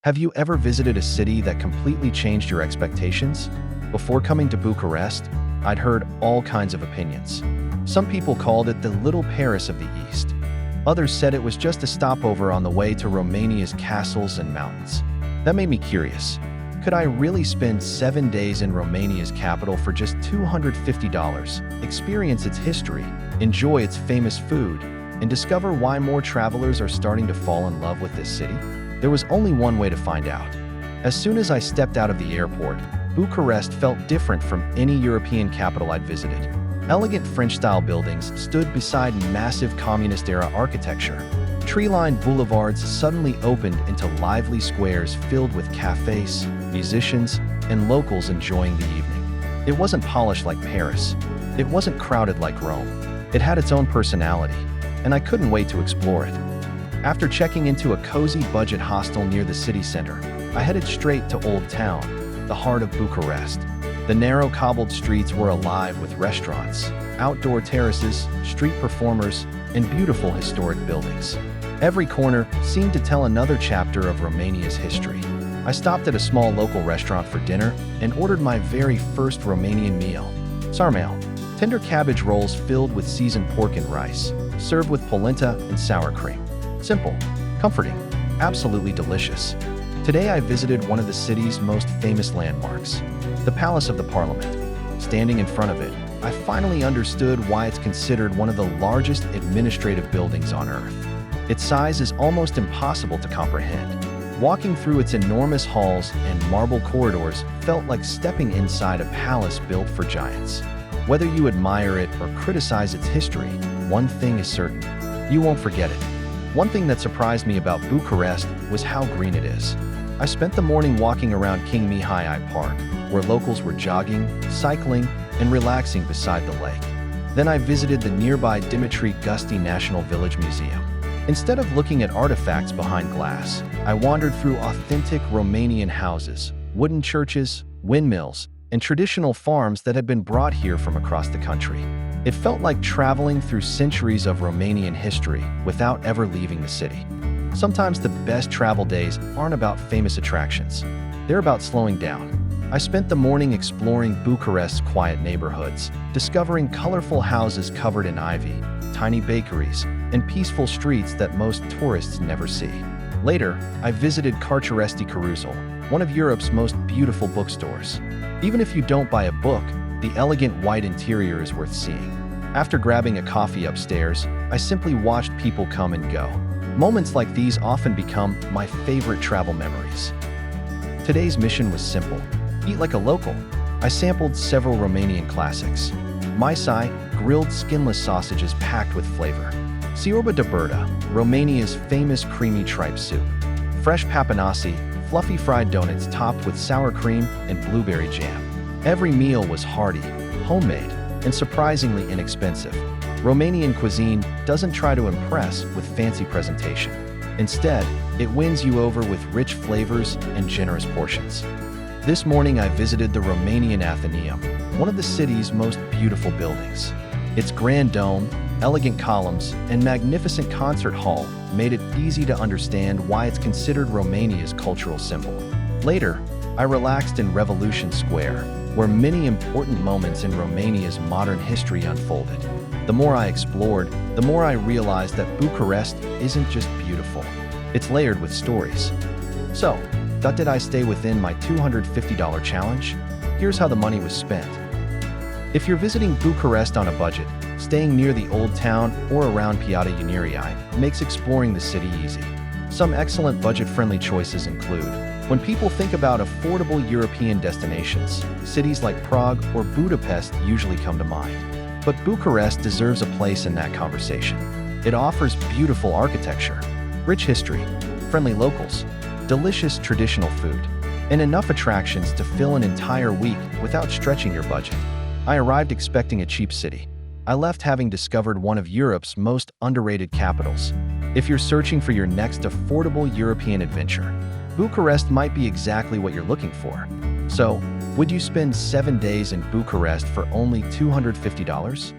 Have you ever visited a city that completely changed your expectations? Before coming to Bucharest, I'd heard all kinds of opinions. Some people called it the Little Paris of the East. Others said it was just a stopover on the way to Romania's castles and mountains. That made me curious. Could I really spend 7 days in Romania's capital for just $250, experience its history, enjoy its famous food, and discover why more travelers are starting to fall in love with this city? There was only one way to find out. As soon as I stepped out of the airport, Bucharest felt different from any European capital I'd visited. Elegant French-style buildings stood beside massive communist-era architecture. Tree-lined boulevards suddenly opened into lively squares filled with cafés, musicians, and locals enjoying the evening. It wasn't polished like Paris. It wasn't crowded like Rome. It had its own personality, and I couldn't wait to explore it. After checking into a cozy budget hostel near the city center, I headed straight to Old Town, the heart of Bucharest. The narrow cobbled streets were alive with restaurants, outdoor terraces, street performers, and beautiful historic buildings. Every corner seemed to tell another chapter of Romania's history. I stopped at a small local restaurant for dinner and ordered my very first Romanian meal, sarmale, tender cabbage rolls filled with seasoned pork and rice, served with polenta and sour cream. Simple, comforting, absolutely delicious. Today I visited one of the city's most famous landmarks, the Palace of the Parliament. Standing in front of it, I finally understood why it's considered one of the largest administrative buildings on Earth. Its size is almost impossible to comprehend. Walking through its enormous halls and marble corridors felt like stepping inside a palace built for giants. Whether you admire it or criticize its history, one thing is certain: you won't forget it. One thing that surprised me about Bucharest was how green it is. I spent the morning walking around King Mihai Park, where locals were jogging, cycling, and relaxing beside the lake. Then I visited the nearby Dimitri Gusti National Village Museum. Instead of looking at artifacts behind glass, I wandered through authentic Romanian houses, wooden churches, windmills, and traditional farms that had been brought here from across the country. It felt like traveling through centuries of Romanian history without ever leaving the city. Sometimes the best travel days aren't about famous attractions. They're about slowing down. I spent the morning exploring Bucharest's quiet neighborhoods, discovering colorful houses covered in ivy, tiny bakeries, and peaceful streets that most tourists never see. Later, I visited Carceresti Carousel, one of Europe's most beautiful bookstores. Even if you don't buy a book, the elegant white interior is worth seeing. After grabbing a coffee upstairs, I simply watched people come and go. Moments like these often become my favorite travel memories. Today's mission was simple: eat like a local. I sampled several Romanian classics. Maisai, grilled skinless sausages packed with flavor. Ciorba de Burda, Romania's famous creamy tripe soup. Fresh papanasi, fluffy fried donuts topped with sour cream and blueberry jam. Every meal was hearty, homemade, and surprisingly inexpensive. Romanian cuisine doesn't try to impress with fancy presentation. Instead, it wins you over with rich flavors and generous portions. This morning I visited the Romanian Athenaeum, one of the city's most beautiful buildings. Its grand dome, elegant columns, and magnificent concert hall made it easy to understand why it's considered Romania's cultural symbol. Later, I relaxed in Revolution Square, where many important moments in Romania's modern history unfolded. The more I explored, the more I realized that Bucharest isn't just beautiful. It's layered with stories. So, did I stay within my $250 challenge? Here's how the money was spent. If you're visiting Bucharest on a budget, staying near the Old Town or around Piața Unirii makes exploring the city easy. Some excellent budget-friendly choices include: when people think about affordable European destinations, cities like Prague or Budapest usually come to mind. But Bucharest deserves a place in that conversation. It offers beautiful architecture, rich history, friendly locals, delicious traditional food, and enough attractions to fill an entire week without stretching your budget. I arrived expecting a cheap city. I left having discovered one of Europe's most underrated capitals. If you're searching for your next affordable European adventure, Bucharest might be exactly what you're looking for. So, would you spend 7 days in Bucharest for only $250?